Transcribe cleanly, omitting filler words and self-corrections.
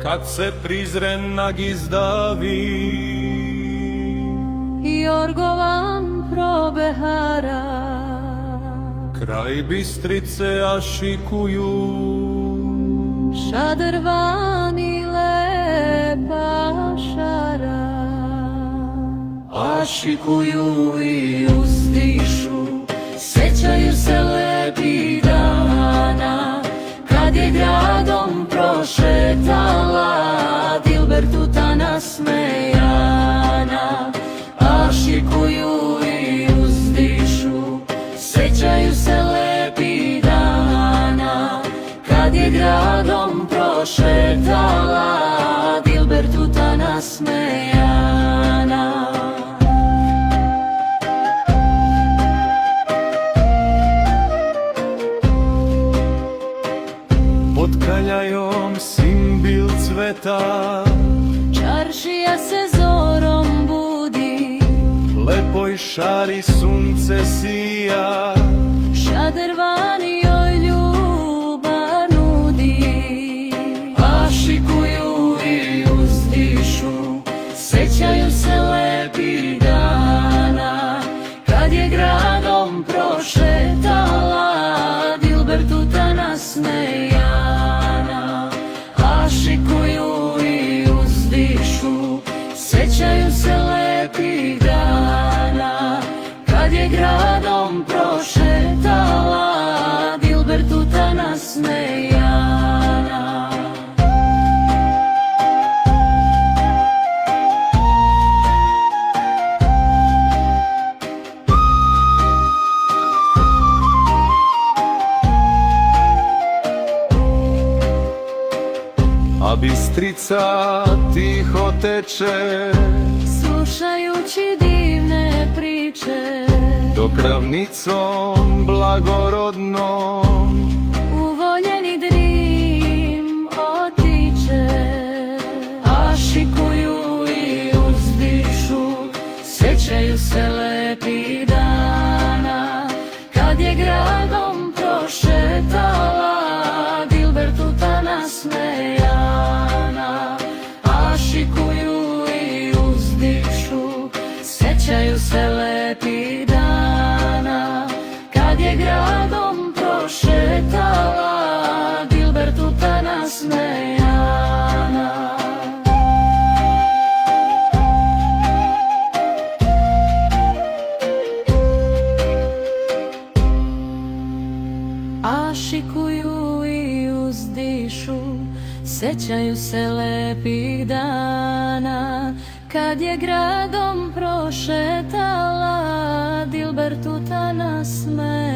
kad se Prizren izdavi. Jorgovan probehara, Kraj Bistrice ašikuju, šadrvani lepa šara. Ašikuju i uzdišu, sećaju se lepih dana, kad je gradom prošetala Dilbertuta nasmejana. Ašikuju i uzdišu, sećaju se lepih dana, kad je gradom prošetala Dilbertuta nasmejana. Pod kaljajom simbil cveta, Čaršija se zorom budi, lepoj šari sunce sija. šadrvani joj ljubav nudi. Ašikuju i uzdišu, sećaju se lepih dana, kad je gradom prošetala Dilbertuta nasmejana. Ašikuju i uzdišu, sećaju se lepih dana, kad je gradom prošetala Dilbertuta nasmejana. A Bistrica tiho teče, Slušajući divne priče, dok ravnicom blagorodnom uvoljeni Drim otiče. ašikuju i uzdišu, sećaju se lepih dana, kad je gradom prošetala Dilbertuta nasmejana. Ašikuju i uzdišu, sećaju se lepih dana, kad je gradom prošetala Dilbertuta nasmejana. Ašikuju i uzdišu, sećaju se lepih dana, kad je gradom prošetala Dilbertuta nasmejana.